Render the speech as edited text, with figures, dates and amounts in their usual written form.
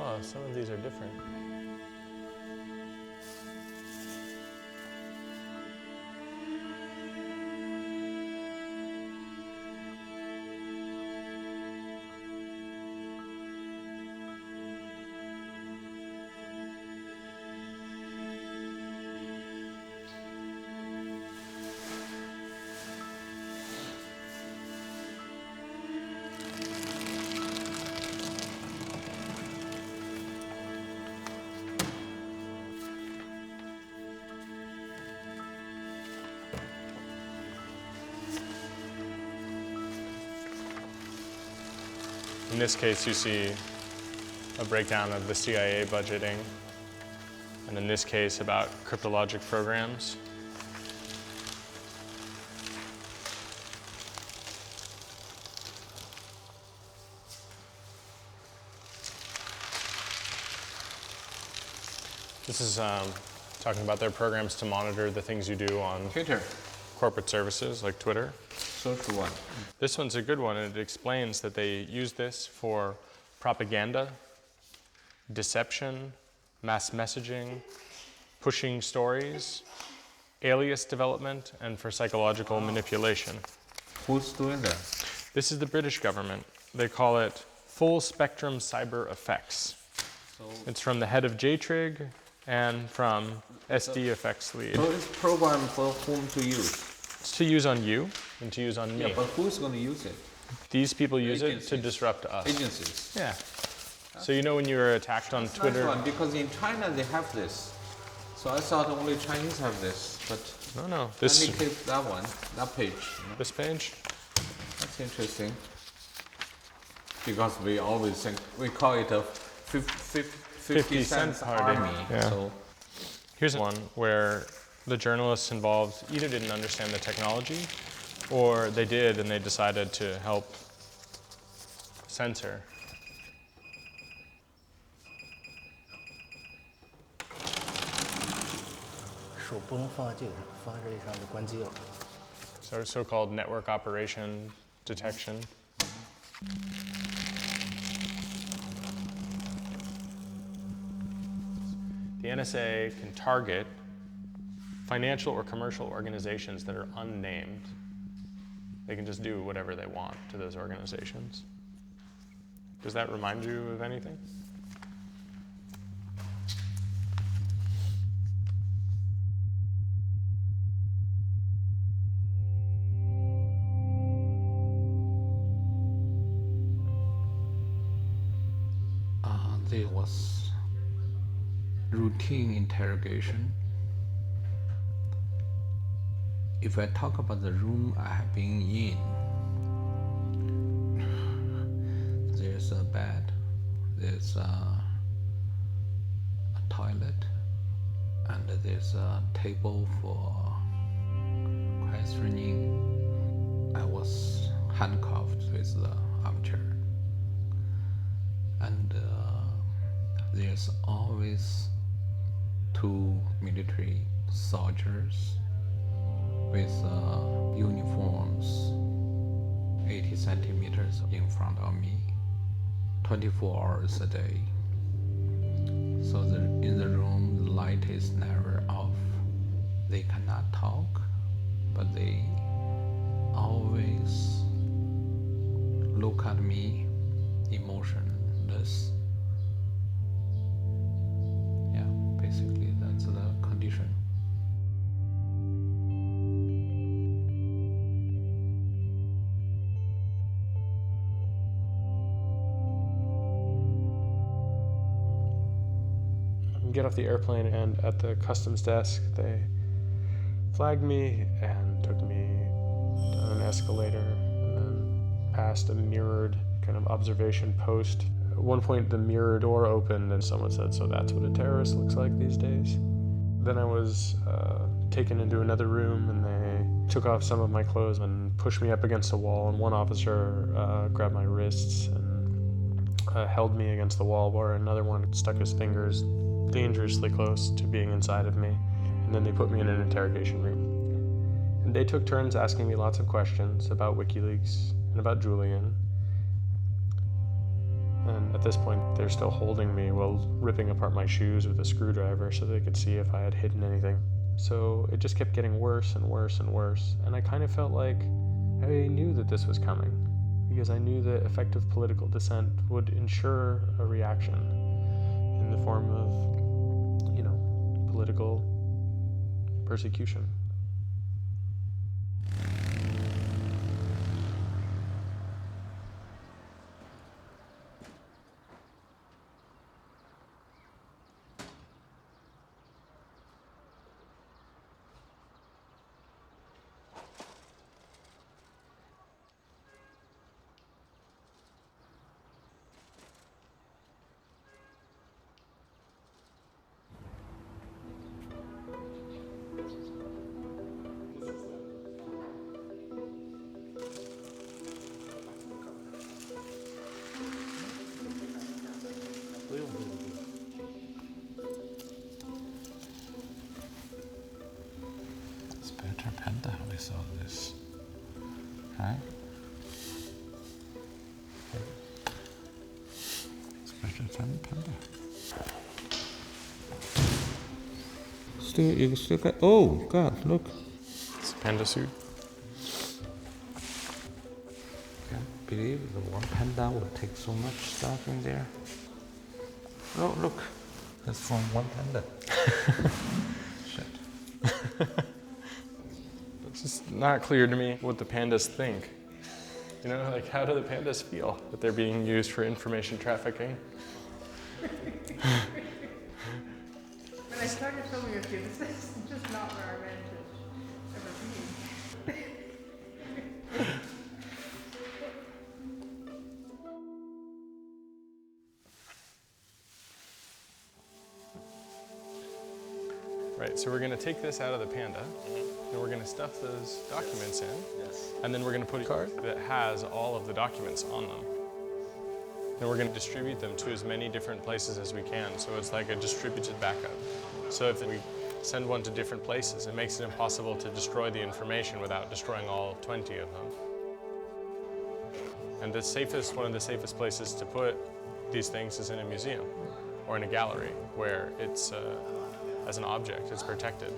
Oh, some of these are different. In this case, you see a breakdown of the CIA budgeting, and in this case, about cryptologic programs. This is talking about their programs to monitor the things you do on Twitter. corporate services like Twitter. Social one. This one's a good one, and it explains that they use this for propaganda, deception, mass messaging, pushing stories, alias development, and for psychological manipulation. Who's doing that? This is the British government. They call it full spectrum cyber effects. So It's from the head of JTRIG and from SD effects lead. so it's programmed for whom to use? It's to use on you and to use on me. Yeah, but who's going to use it? These people use it to Agencies. disrupt us. Agencies. Yeah. So you know when you were attacked on Nice Twitter? one, because in China they have this. So I thought only Chinese have this, but No. let me keep that one, that page. This page? That's interesting. Because we always think, we call it a 50 cents party. army. Yeah. So Here's one where the journalists involved either didn't understand the technology or they did and they decided to help censor. So so-called network operation detection. The NSA can target financial or commercial organizations that are unnamed. They can just do whatever they want to those organizations. Does that remind you of anything? there was routine interrogation. If I talk about the room I have been in, there's a bed, there's a toilet, and there's a table for questioning. I was handcuffed with the armchair, and there's always two military soldiers with uniforms 80 centimeters in front of me 24 hours a day. So in the room the light is never off. They cannot talk, but they always look at me emotionless. Yeah, basically that's the condition. Get off the airplane, and at the customs desk they flagged me and took me down an escalator and then past a mirrored kind of observation post. At one point the mirror door opened and someone said, "So that's what a terrorist looks like these days?" Then I was taken into another room and they took off some of my clothes and pushed me up against a wall, and one officer grabbed my wrists and held me against the wall, where another one stuck his fingers dangerously close to being inside of me. And then they put me in an interrogation room. And they took turns asking me lots of questions about WikiLeaks and about Julian. And at this point, they're still holding me while ripping apart my shoes with a screwdriver so they could see if I had hidden anything. So it just kept getting worse and worse and worse. And I kind of felt like I knew that this was coming, because I knew that effective political dissent would ensure a reaction in the form of, political persecution. It's better panda we saw this. Right? It's better than panda. You still got, oh God, look. It's a panda suit. Can't believe the one panda would take so much stuff in there. Oh, look. That's from one panda. Shit. It's just not clear to me what the pandas think. How do the pandas feel that they're being used for information trafficking? When I started filming with you, this is just not where I meant to ever be. Right, so we're going to take this out of the panda, and we're going to stuff those documents in, and then we're going to put a card that has all of the documents on them. And we're going to distribute them to as many different places as we can, so it's like a distributed backup. So if we send one to different places, it makes it impossible to destroy the information without destroying all 20 of them. And one of the safest places to put these things is in a museum or in a gallery where it's as an object, it's protected.